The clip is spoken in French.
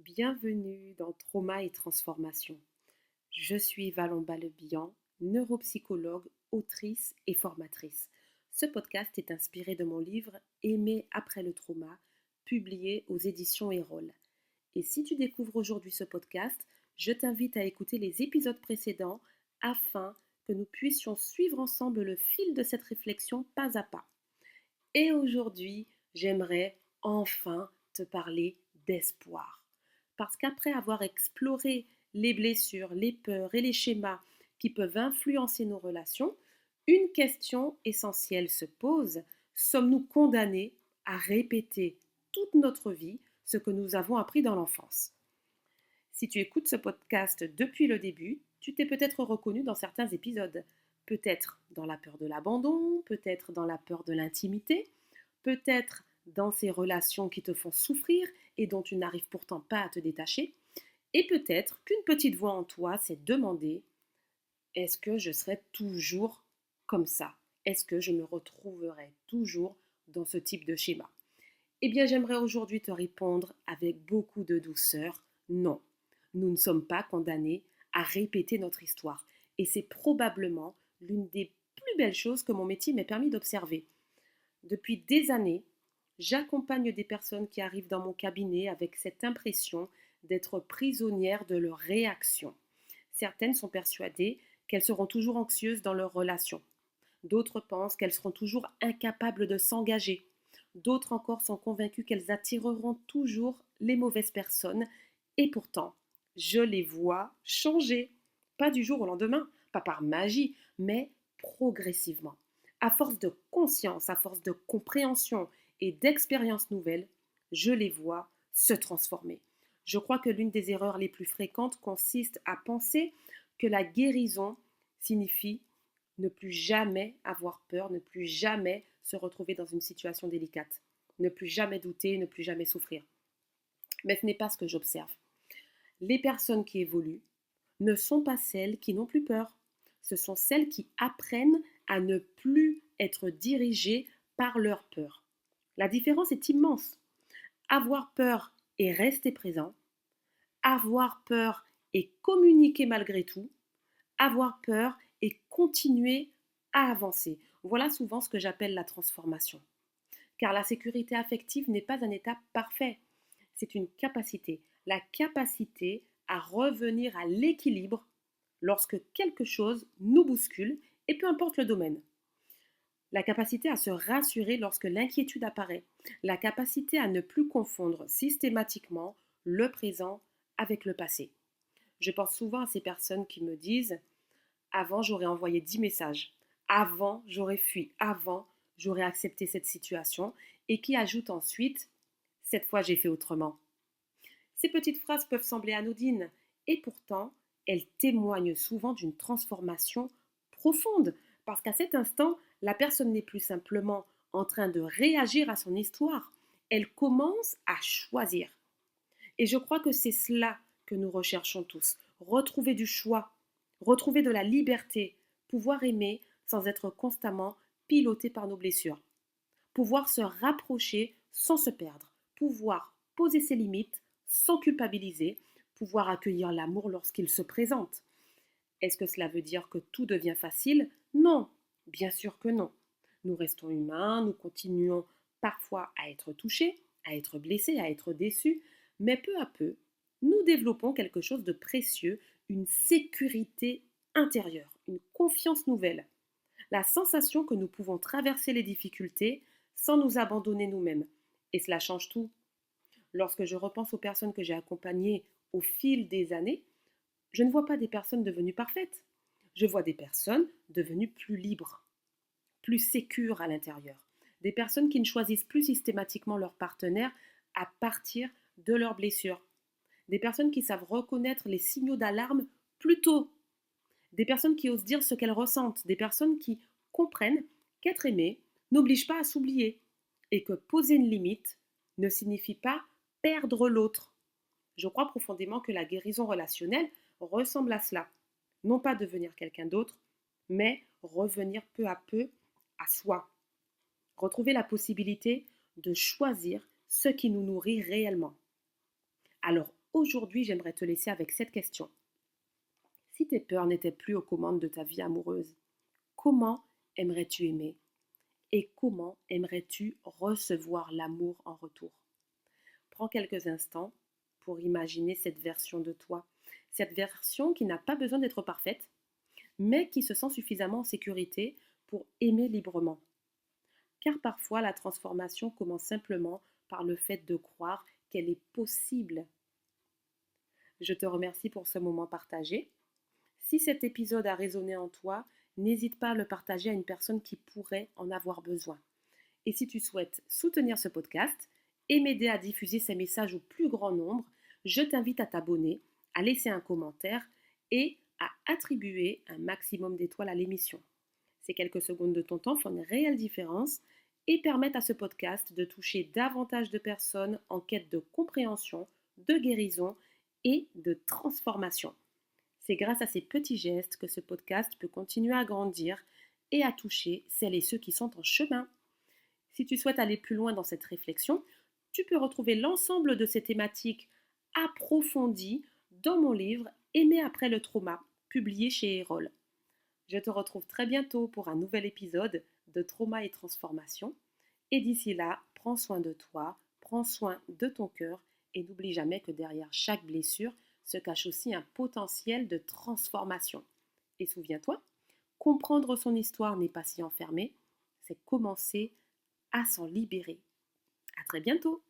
Bienvenue dans Trauma et Transformation. Je suis Valomba Lebihan, neuropsychologue, autrice et formatrice. Ce podcast est inspiré de mon livre Aimer après le trauma, publié aux éditions Erol. Et si tu découvres aujourd'hui ce podcast, je t'invite à écouter les épisodes précédents afin que nous puissions suivre ensemble le fil de cette réflexion pas à pas. Et aujourd'hui, j'aimerais enfin te parler d'espoir. Parce qu'après avoir exploré les blessures, les peurs et les schémas qui peuvent influencer nos relations, une question essentielle se pose. Sommes-nous condamnés à répéter toute notre vie ce que nous avons appris dans l'enfance? Si tu écoutes ce podcast depuis le début, tu t'es peut-être reconnu dans certains épisodes. Peut-être dans la peur de l'abandon, peut-être dans la peur de l'intimité, peut-être dans ces relations qui te font souffrir et dont tu n'arrives pourtant pas à te détacher. Et peut-être qu'une petite voix en toi s'est demandé, est-ce que je serai toujours comme ça? Est-ce que je me retrouverai toujours dans ce type de schéma? Eh bien, j'aimerais aujourd'hui te répondre avec beaucoup de douceur, non. Nous ne sommes pas condamnés à répéter notre histoire. Et c'est probablement l'une des plus belles choses que mon métier m'ait permis d'observer. Depuis des années, j'accompagne des personnes qui arrivent dans mon cabinet avec cette impression d'être prisonnières de leurs réactions. Certaines sont persuadées qu'elles seront toujours anxieuses dans leurs relations. D'autres pensent qu'elles seront toujours incapables de s'engager. D'autres encore sont convaincues qu'elles attireront toujours les mauvaises personnes. Et pourtant, je les vois changer. Pas du jour au lendemain, pas par magie, mais progressivement. À force de conscience, à force de compréhension et d'expériences nouvelles, je les vois se transformer. Je crois que l'une des erreurs les plus fréquentes consiste à penser que la guérison signifie ne plus jamais avoir peur, ne plus jamais se retrouver dans une situation délicate, ne plus jamais douter, ne plus jamais souffrir. Mais ce n'est pas ce que j'observe. Les personnes qui évoluent ne sont pas celles qui n'ont plus peur. Ce sont celles qui apprennent à ne plus être dirigées par leur peur. La différence est immense. Avoir peur et rester présent, avoir peur et communiquer malgré tout, avoir peur et continuer à avancer. Voilà souvent ce que j'appelle la transformation. Car la sécurité affective n'est pas un état parfait, c'est une capacité. La capacité à revenir à l'équilibre lorsque quelque chose nous bouscule, et peu importe le domaine. La capacité à se rassurer lorsque l'inquiétude apparaît. La capacité à ne plus confondre systématiquement le présent avec le passé. Je pense souvent à ces personnes qui me disent avant, j'aurais envoyé 10 messages. Avant, j'aurais fui. Avant, j'aurais accepté cette situation. Et qui ajoute ensuite, cette fois, j'ai fait autrement. Ces petites phrases peuvent sembler anodines. Et pourtant, elles témoignent souvent d'une transformation profonde. Parce qu'à cet instant, la personne n'est plus simplement en train de réagir à son histoire. Elle commence à choisir. Et je crois que c'est cela que nous recherchons tous. Retrouver du choix, retrouver de la liberté, pouvoir aimer sans être constamment piloté par nos blessures. Pouvoir se rapprocher sans se perdre. Pouvoir poser ses limites sans culpabiliser. Pouvoir accueillir l'amour lorsqu'il se présente. Est-ce que cela veut dire que tout devient facile? Non, bien sûr que non. Nous restons humains, nous continuons parfois à être touchés, à être blessés, à être déçus, mais peu à peu, nous développons quelque chose de précieux, une sécurité intérieure, une confiance nouvelle, la sensation que nous pouvons traverser les difficultés sans nous abandonner nous-mêmes. Et cela change tout. Lorsque je repense aux personnes que j'ai accompagnées au fil des années, je ne vois pas des personnes devenues parfaites. Je vois des personnes devenues plus libres, plus sécures à l'intérieur. Des personnes qui ne choisissent plus systématiquement leur partenaire à partir de leurs blessures. Des personnes qui savent reconnaître les signaux d'alarme plus tôt. Des personnes qui osent dire ce qu'elles ressentent. Des personnes qui comprennent qu'être aimé n'oblige pas à s'oublier et que poser une limite ne signifie pas perdre l'autre. Je crois profondément que la guérison relationnelle ressemble à cela. Non pas devenir quelqu'un d'autre, mais revenir peu à peu à soi. Retrouver la possibilité de choisir ce qui nous nourrit réellement. Alors, Aujourd'hui, j'aimerais te laisser avec cette question. Si tes peurs n'étaient plus aux commandes de ta vie amoureuse, comment aimerais-tu aimer? Et comment aimerais-tu recevoir l'amour en retour? Prends quelques instants pour imaginer cette version de toi, cette version qui n'a pas besoin d'être parfaite, mais qui se sent suffisamment en sécurité pour aimer librement. Car parfois, la transformation commence simplement par le fait de croire qu'elle est possible. Je te remercie pour ce moment partagé. Si cet épisode a résonné en toi, n'hésite pas à le partager à une personne qui pourrait en avoir besoin. Et si tu souhaites soutenir ce podcast et m'aider à diffuser ces messages au plus grand nombre, je t'invite à t'abonner, à laisser un commentaire et à attribuer un maximum d'étoiles à l'émission. Ces quelques secondes de ton temps font une réelle différence et permettent à ce podcast de toucher davantage de personnes en quête de compréhension, de guérison et de transformation. C'est grâce à ces petits gestes que ce podcast peut continuer à grandir et à toucher celles et ceux qui sont en chemin. Si tu souhaites aller plus loin dans cette réflexion, tu peux retrouver l'ensemble de ces thématiques approfondies dans mon livre Aimer après le trauma, publié chez Erol. Je te retrouve très bientôt pour un nouvel épisode de Trauma et Transformation. Et d'ici là, prends soin de toi, prends soin de ton cœur et n'oublie jamais que derrière chaque blessure se cache aussi un potentiel de transformation. Et souviens-toi, comprendre son histoire n'est pas s'y enfermer, c'est commencer à s'en libérer. À très bientôt!